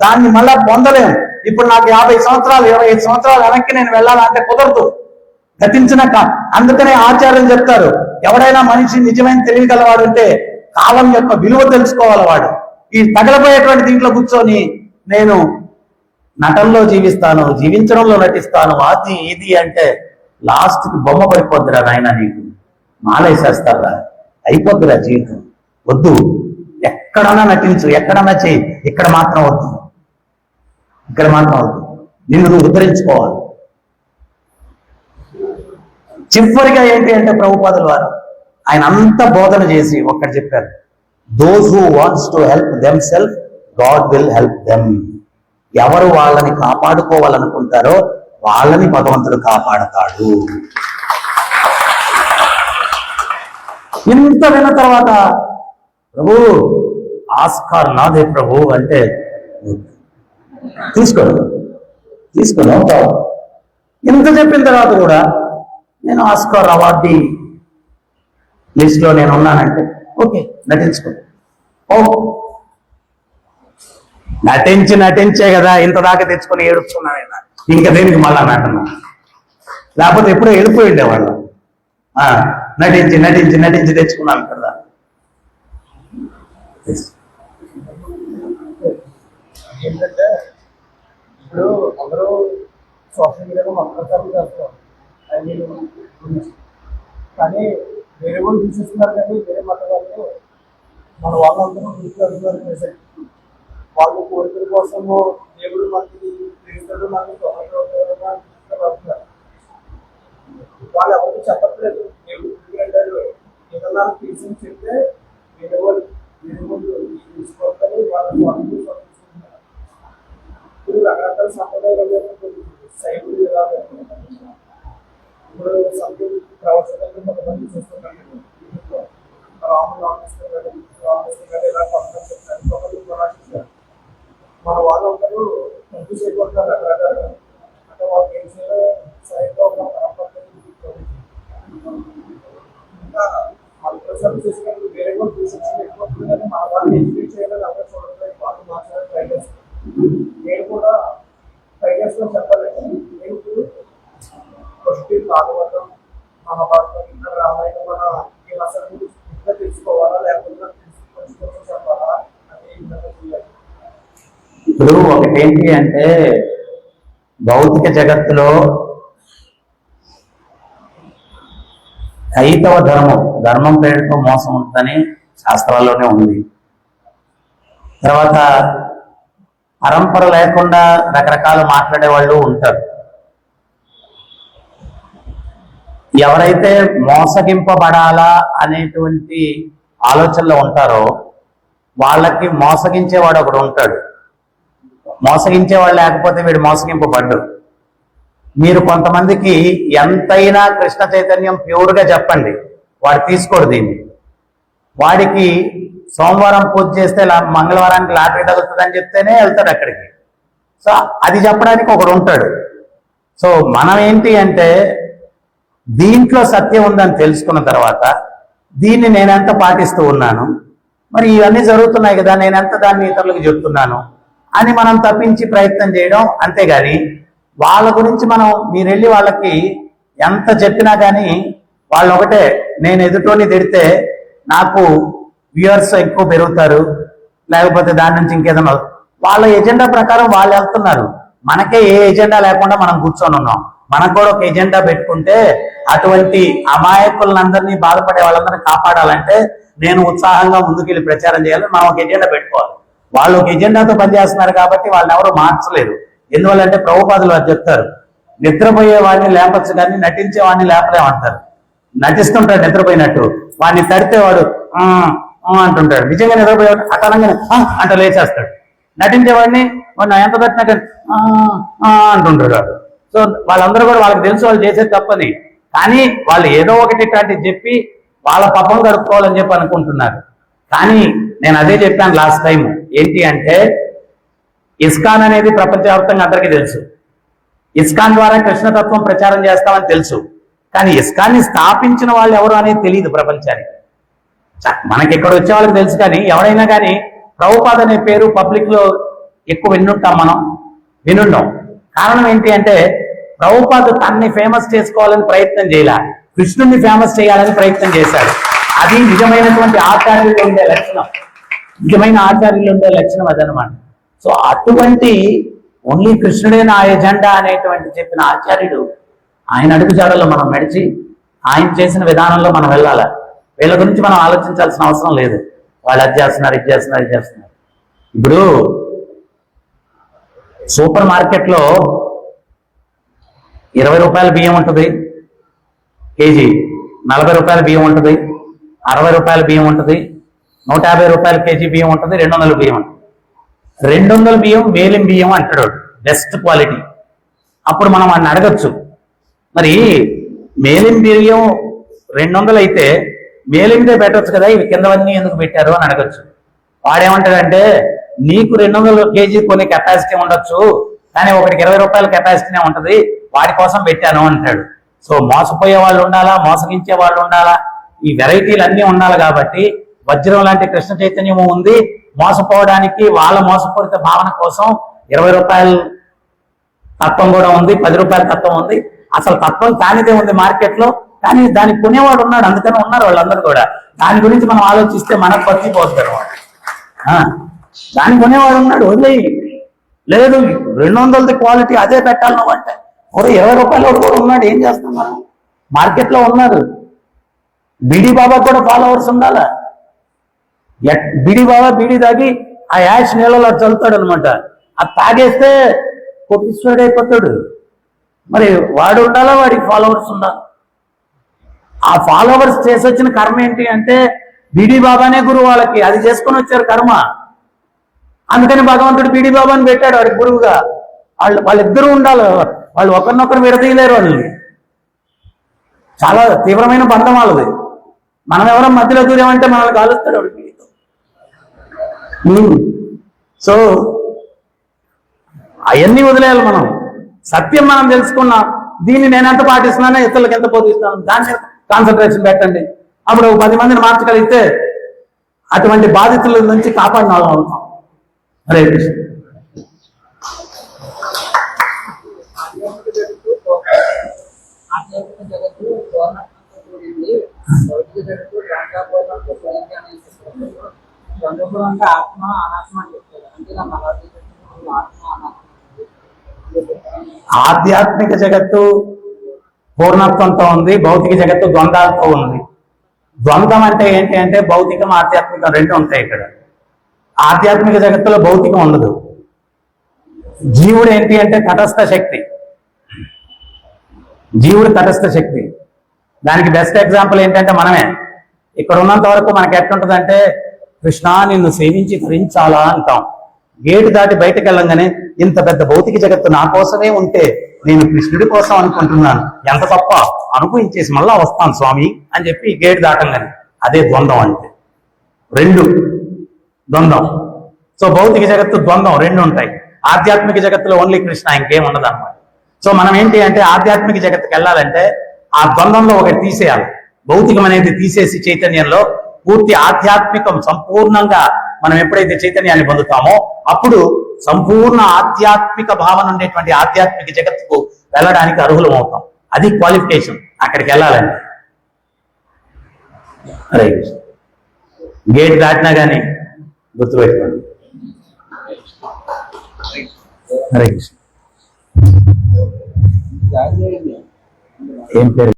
దాన్ని మళ్ళా పొందలేం. ఇప్పుడు నాకు 50 సంవత్సరాలు 25 సంవత్సరాలు వెనక్కి నేను వెళ్ళాలంటే కుదరదు. గతించిన అందుకనే ఆచార్యులు చెప్తారు, ఎవడైనా మనిషి నిజమైన తెలియగలవాడు అంటే కాలం యొక్క విలువ తెలుసుకోవాలి వాడు. ఈ తగలబోయేటువంటి దీంట్లో కూర్చొని నేను నటనలో జీవిస్తాను, జీవించడంలో నటిస్తాను, అది ఇది అంటే లాస్ట్కి బొమ్మ పడిపోద్దురా నాయన, నీకు మాలేసేస్తారా, అయిపోద్దురా జీవితం. వద్దు, ఎక్కడన్నా నటించు, ఎక్కడన్నా చేయి, ఇక్కడ మాత్రం వద్దు, ఇక్కడ మాత్రం వద్దు. నిన్ను నువ్వు ఉద్ధరించుకోవాలి. చివరిగా ఏంటి అంటే ప్రభుపాదుల వారు ఆయన అంత బోధన చేసి ఒక్కటి చెప్పారు, those who wants to help them self God will help them. ఎవరు వాళ్ళని కాపాడుకోవాలనుకుంటారో వాళ్ళని భగవంతుడు కాపాడతాడు. ఇంత విన్న తర్వాత ప్రభు ఆస్కార్ నాదే ప్రభు అంటే తీసుకోను. ఇంత చెప్పిన తర్వాత కూడా నేను ఆస్కార్ అవార్డీ లిస్ట్ లో నేను ఉన్నానంటే ఓకే, నటించుకో. నటించే కదా ఇంత దాకా తెచ్చుకొని ఏడుస్తున్నాను. ఇంకా దేనికి మళ్ళా నటన, లేకపోతే ఎప్పుడో వెళ్ళిపోయి ఉండేవాళ్ళం. నటించి తెచ్చుకున్నాను కదా. ఏంటంటే ఇప్పుడు అందరూ సోషల్ మీడియాలో మతపరచాలు చేస్తారు, కానీ వేరే వాళ్ళు చూసేస్తున్నారు. కానీ వేరే మత వాళ్ళు మన వాళ్ళందరూ గుర్తున్నారు చేసే వాళ్ళు కోరికల కోసము దేవుడు మనకి తెలుస్తాడు, మనకి వాళ్ళు ఎవరికి చెప్పట్లేదు. దేవుడు అంటారు ఏదన్నా తీసి చెప్తే వేరే వాళ్ళు తీసుకోవాలి, వాళ్ళు ఇప్పుడు రకరకాల సంప్రదాయాలు సైకులు ఎలా ఇప్పుడు సంథింగ్ ప్రవచనాలు కొంతమంది చూస్తున్నాను. ఇలా పక్కన చెప్తారు, ఒకరు ప్రవేశిస్తారు. మన వాళ్ళందరూ మంచి చేయబడతారు రకరకాల. అంటే వాళ్ళు ఏం చేయాలో సైడ్లో ఒక పరంపర ఇంకా మల్టిప్రసాద్ చేసినప్పుడు వేరే కూడా తీసుకొచ్చి ఎక్కువ, కానీ మన వాళ్ళని ఎడ్యుకేట్ చేయాలని అందరూ చూడలేదు. వాళ్ళు మాట్లాడాలి ట్రై చేస్తారు. నేను కూడా 5 years లో చెప్పాలి. నేను ఫస్ట్ భాగవతం, మహాభారతం, ఇంకా రామాయణం మన ఈ అసలు ఇంకా తెలుసుకోవాలా లేకపోతే చెప్పాలా అని చేయాలి. ఇప్పుడు ఒకటి ఏంటి అంటే భౌతిక జగత్తులో హైతవ ధర్మం పేరుతో మోసం ఉంటుందని శాస్త్రాల్లోనే ఉంది. తర్వాత పరంపర లేకుండా రకరకాలు మాట్లాడే వాళ్ళు ఉంటారు. ఎవరైతే మోసగింపబడాలా అనేటువంటి ఆలోచనలో ఉంటారో వాళ్ళకి మోసగించేవాడు ఒకడు ఉంటాడు. మోసగించేవాడు లేకపోతే వీడు మోసగింపబడ్డు. మీరు కొంతమందికి ఎంతైనా కృష్ణ చైతన్యం ప్యూర్గా చెప్పండి, వాడు తీసుకోడు దీన్ని. వాడికి సోమవారం పూజ చేస్తే మంగళవారానికి లాటరీ తగులుతుందని చెప్తేనే వెళ్తాడు అక్కడికి. సో అది చెప్పడానికి ఒకడు ఉంటాడు. సో మనం ఏంటి అంటే దీంట్లో సత్యం ఉందని తెలుసుకున్న తర్వాత దీన్ని నేనెంత పాటిస్తూ ఉన్నాను, మరి ఇవన్నీ జరుగుతున్నాయి కదా, నేనెంత దాన్ని ఇతరులకు చెప్తున్నాను అని మనం తప్పించి ప్రయత్నం చేయడం. అంతేగాని వాళ్ళ గురించి మీరు వెళ్ళి వాళ్ళకి ఎంత చెప్పినా కానీ వాళ్ళు ఒకటే, నేను ఎదుటోని తిడితే నాకు వ్యూవర్స్ ఎక్కువ పెరుగుతారు, లేకపోతే దాని నుంచి ఇంకేదన్నా వాళ్ళ ఎజెండా ప్రకారం వాళ్ళు వెళ్తున్నారు. మనకే ఏ ఎజెండా లేకుండా మనం కూర్చొని ఉన్నాం. మనకు కూడా ఒక ఎజెండా పెట్టుకుంటే అటువంటి అమాయకులందరినీ, బాధపడే వాళ్ళందరినీ కాపాడాలంటే నేను ఉత్సాహంగా ముందుకెళ్ళి ప్రచారం చేయాలని మనం ఒక ఎజెండా పెట్టుకోవాలి. వాళ్ళు ఒక ఎజెండాతో పనిచేస్తున్నారు కాబట్టి వాళ్ళని ఎవరు మార్చలేరు. ఎందువల్లంటే ప్రభుపాదులు వారు చెప్తారు, నిద్రపోయే వాడిని లేపచ్చు కానీ నటించే వాడిని లేపలేమంటారు. నటిస్తుంటాడు నిద్రపోయినట్టు, వాడిని తడితే వాడు అంటుంటాడు. నిజంగా నిద్రపోయేవాడు అతనంగానే అంట లేచేస్తాడు. నటించేవాడిని వాడిని ఎంత తట్టినా కానీ అంటుంటాడు వాడు. సో వాళ్ళందరూ కూడా వాళ్ళకి తెలుసు వాళ్ళు చేసేది తప్పని, కానీ వాళ్ళు ఏదో ఒకటి ఇట్లాంటివి చెప్పి వాళ్ళ పాపం గడుపుకోవాలని చెప్పి అనుకుంటున్నారు. కానీ నేను అదే చెప్పాను లాస్ట్ టైం, ఏంటి అంటే ఇస్కాన్ అనేది ప్రపంచవ్యాప్తంగా అందరికీ తెలుసు. ఇస్కాన్ ద్వారా కృష్ణతత్వం ప్రచారం చేస్తామని తెలుసు, కానీ ఇస్కాన్ని స్థాపించిన వాళ్ళు ఎవరు అనేది తెలియదు ప్రపంచానికి. మనకి ఇక్కడ వచ్చే వాళ్ళకి తెలుసు, కానీ ఎవరైనా కానీ ప్రభుపాద్ అనే పేరు పబ్లిక్ లో ఎక్కువ వినుంటాం. కారణం ఏంటి అంటే ప్రభుపాద్ తన్ని ఫేమస్ చేసుకోవాలని ప్రయత్నం చేయాల, కృష్ణుడిని ఫేమస్ చేయాలని ప్రయత్నం చేశాడు. అది నిజమైనటువంటి ఆచార్యులు ఉండే లక్షణం, అదనమాట. సో అటువంటి ఓన్లీ కృష్ణుడే నా ఎజెండా అనేటువంటి చెప్పిన ఆచార్యుడు, ఆయన అడుగుజాడల్లో మనం నడిచి ఆయన చేసిన విధానంలో మనం వెళ్ళాలి. వీళ్ళ గురించి మనం ఆలోచించాల్సిన అవసరం లేదు. వాళ్ళు అది చేస్తున్నారు, ఇది చేస్తున్నారు. ఇప్పుడు సూపర్ మార్కెట్లో 20 రూపాయల బియ్యం ఉంటుంది కేజీ, 40 రూపాయల బియ్యం ఉంటుంది, 60 రూపాయల బియ్యం ఉంటుంది, 150 రూపాయల కేజీ బియ్యం ఉంటుంది, 200 బియ్యం ఉంటుంది. 200 బియ్యం మేలిం బియ్యం అంటాడు, బెస్ట్ క్వాలిటీ. అప్పుడు మనం వాడిని అడగచ్చు, మరి మేలిం బియ్యం 200 అయితే మేలిందే పెట్టవచ్చు కదా, ఇవి కిందవన్నీ ఎందుకు పెట్టారు అని అడగచ్చు. వాడేమంటాడంటే నీకు 200 కేజీ కొనే కెపాసిటీ ఉండొచ్చు, కానీ ఒకటికి 20 రూపాయల కెపాసిటీనే ఉంటుంది, వాడి కోసం పెట్టాను అంటాడు. సో మోసపోయే వాళ్ళు ఉండాలా, మోసగించే వాళ్ళు ఉండాలా, ఈ వెరైటీలు అన్నీ ఉండాలి. కాబట్టి వజ్రం లాంటి కృష్ణ చైతన్యము ఉంది, మోసపోవడానికి వాళ్ళ మోసపూరిత భావన కోసం 20 రూపాయల తత్వం కూడా ఉంది, 10 రూపాయల తత్వం ఉంది. అసలు తత్వం కానిదే ఉంది మార్కెట్లో, కానీ దాన్ని కొనేవాడు ఉన్నాడు, అందుకని ఉన్నారు వాళ్ళందరూ కూడా. దాని గురించి మనం ఆలోచిస్తే మనకు బతికిపోతారు. దాన్ని కొనేవాడు ఉన్నాడు, వదిలేయి. లేదు 200 క్వాలిటీ అదే పెట్టాలి నువ్వు అంటే, 20 రూపాయల కూడా ఉన్నాడు, ఏం చేస్తాం మనం? మార్కెట్లో ఉన్నారు. బీడీ బాబా కూడా ఫాలోవర్స్ ఉండాలా. బీడీ బాబా బీడీ తాగి ఆ యాష్ నీళ్ళలో చల్లుతాడు అనమాట, అది తాగేస్తే కోటీశ్వరుడు అయిపోతాడు. మరి వాడు ఉండాలా, వాడికి ఫాలోవర్స్ ఉండాలి. ఆ ఫాలోవర్స్ చేసి వచ్చిన కర్మ ఏంటి అంటే బీడీ బాబానే గురువు వాళ్ళకి, అది చేసుకొని వచ్చారు కర్మ. అందుకని భగవంతుడు బీడీ బాబాని పెట్టాడు వాడికి గురువుగా. వాళ్ళిద్దరూ ఉండాలి, వాళ్ళు ఒకరినొకరు విడదీయలేరు. వాళ్ళని చాలా తీవ్రమైన బంధం వాళ్ళది. మనం ఎవరో మధ్యలో దూరామంటే మనల్ని కాలుస్తాడు వాడికి. సో అవన్నీ వదిలేయాలి మనం. సత్యం మనం తెలుసుకున్నాం, దీన్ని నేను ఎంత పాటిస్తున్నానో ఇతరులకు ఎంత బోధిస్తాను, దాని మీద కాన్సన్ట్రేషన్ పెట్టండి. అప్పుడు 10 మందిని మార్చగలిగితే అటువంటి బాధితుల నుంచి కాపాడిన వాళ్ళం అవుతాం. హరే కృష్ణ. ఆధ్యాత్మిక జగత్తు పూర్ణత్వంతో కూడింది, భౌతిక జగత్తు ద్వంద్వపూర్ణంతో కూడింది అని చెప్తారు. ద్వంద్వపూర్వం అంటే ఆత్మ అనాత్మ అని చెప్తారు. అంటే నా భగవద్గీత ఆత్మ అనాత్మ. ఆధ్యాత్మిక జగత్తు పూర్ణత్వంతో ఉంది, భౌతిక జగత్తు ద్వంద్వాలతో ఉంది. ద్వంద్వం అంటే ఏంటి అంటే భౌతికం ఆధ్యాత్మికం రెండు ఉంటాయి ఇక్కడ. ఆధ్యాత్మిక జగత్తులో భౌతికం ఉండదు. జీవుడు ఏంటి అంటే తటస్థ శక్తి, జీవుడు తటస్థ శక్తి. దానికి బెస్ట్ ఎగ్జాంపుల్ ఏంటంటే మనమే. ఇక్కడ ఉన్నంత వరకు మనకి ఎట్లుంటుందంటే కృష్ణ నిన్ను సేవించి ధరించాలా అంటాం. గేటు దాటి బయటకు వెళ్ళంగానే ఇంత పెద్ద భౌతిక జగత్తు నా కోసమే ఉంటే నేను కృష్ణుడి కోసం అనుకుంటున్నాను, ఎంత తప్ప అనుభవించేసి మళ్ళా వస్తాను స్వామి అని చెప్పి గేటు దాటంగానే. అదే ద్వంద్వం అంటే, రెండు ద్వంద్వం. సో భౌతిక జగత్తు ద్వంద్వం రెండు ఉంటాయి. ఆధ్యాత్మిక జగత్తులో ఓన్లీ కృష్ణ, ఇంకేం ఉండదు అన్నమాట. సో మనం ఏంటి అంటే ఆధ్యాత్మిక జగత్తుకి వెళ్ళాలంటే ఆ ద్వంద్వంలో ఒకటి తీసేయాలి. భౌతికం అనేది తీసేసి చైతన్యంలో పూర్తి ఆధ్యాత్మికం సంపూర్ణంగా మనం ఎప్పుడైతే చైతన్యాన్ని పొందుతామో అప్పుడు సంపూర్ణ ఆధ్యాత్మిక భావన ఉండేటువంటి ఆధ్యాత్మిక జగత్తుకు వెళ్ళడానికి అర్హులం అవుతాం. అది క్వాలిఫికేషన్ అక్కడికి వెళ్ళాలండి. హరే కృష్ణ. గేట్ దాటినా కానీ గుర్తుపెట్టుకోండి. హరే కృష్ణ. ఏం పేరు?